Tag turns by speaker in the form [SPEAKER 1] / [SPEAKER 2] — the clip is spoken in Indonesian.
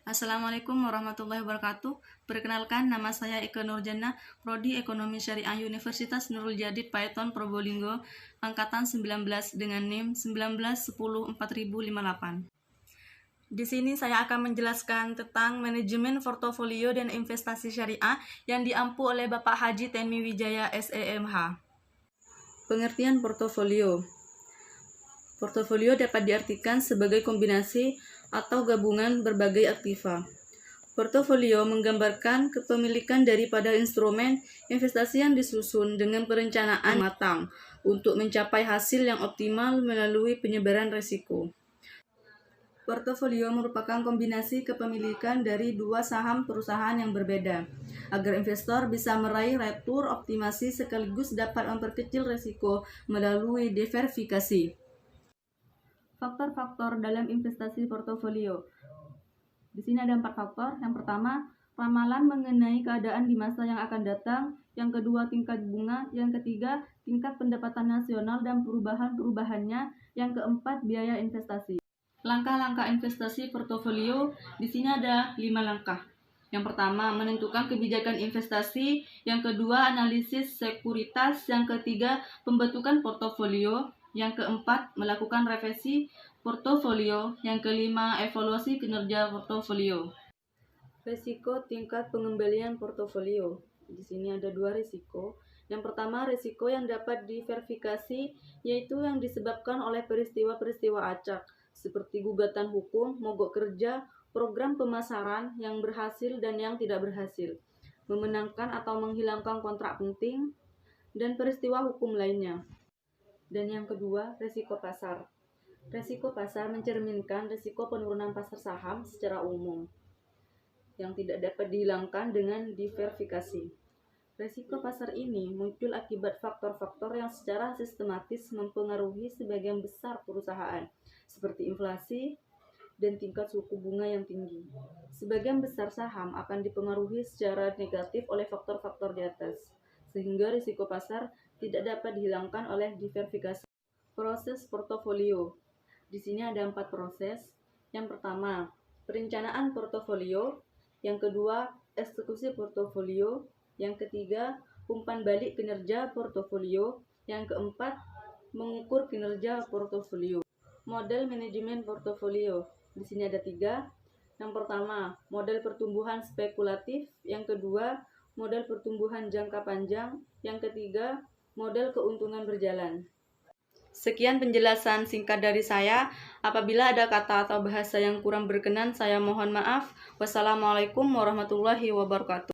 [SPEAKER 1] Assalamualaikum warahmatullahi wabarakatuh. Perkenalkan, nama saya Eka Nurjana, Prodi Ekonomi Syariah Universitas Nurul Jadid Paiton Probolinggo, angkatan 19 dengan NIM 19104058. Di sini saya akan menjelaskan tentang manajemen portofolio dan investasi syariah yang diampu oleh Bapak Haji Tenmi Wijaya SEMH. Pengertian portofolio. Portofolio dapat diartikan sebagai kombinasi atau gabungan berbagai aktiva. Portofolio menggambarkan kepemilikan daripada instrumen investasi yang disusun dengan perencanaan matang untuk mencapai hasil yang optimal melalui penyebaran risiko. Portofolio merupakan kombinasi kepemilikan dari dua saham perusahaan yang berbeda, agar investor bisa meraih retur optimasi sekaligus dapat memperkecil risiko melalui diversifikasi. Faktor-faktor dalam investasi portofolio. Di sini ada 4 faktor. Yang pertama, ramalan mengenai keadaan di masa yang akan datang. Yang kedua, tingkat bunga. Yang ketiga, tingkat pendapatan nasional dan perubahan-perubahannya. Yang keempat, biaya investasi. Langkah-langkah investasi portofolio. Di sini ada 5 langkah. Yang pertama, menentukan kebijakan investasi. Yang kedua, analisis sekuritas. Yang ketiga, pembentukan portofolio. Yang keempat, melakukan revisi portofolio. Yang kelima, evaluasi kinerja portofolio. Risiko tingkat pengembalian portofolio. Di sini ada 2 risiko. Yang pertama, risiko yang dapat diverifikasi, yaitu yang disebabkan oleh peristiwa-peristiwa acak, seperti gugatan hukum, mogok kerja, program pemasaran yang berhasil dan yang tidak berhasil, memenangkan atau menghilangkan kontrak penting, dan peristiwa hukum lainnya. Dan yang kedua, risiko pasar. Risiko pasar mencerminkan risiko penurunan pasar saham secara umum yang tidak dapat dihilangkan dengan diverifikasi. Risiko pasar ini muncul akibat faktor-faktor yang secara sistematis mempengaruhi sebagian besar perusahaan, seperti inflasi dan tingkat suku bunga yang tinggi. Sebagian besar saham akan dipengaruhi secara negatif oleh faktor-faktor di atas, sehingga risiko pasar tidak dapat dihilangkan oleh diverifikasi. Proses portofolio. Di sini ada 4 proses. Yang pertama, perencanaan portofolio. Yang kedua, eksekusi portofolio. Yang ketiga, umpan balik kinerja portofolio. Yang keempat, mengukur kinerja portofolio. Model manajemen portofolio. Di sini ada 3. Yang pertama, model pertumbuhan spekulatif. Yang kedua, model pertumbuhan jangka panjang. Yang ketiga, model keuntungan berjalan. Sekian penjelasan singkat dari saya. Apabila ada kata atau bahasa yang kurang berkenan, saya mohon maaf. Wassalamualaikum warahmatullahi wabarakatuh.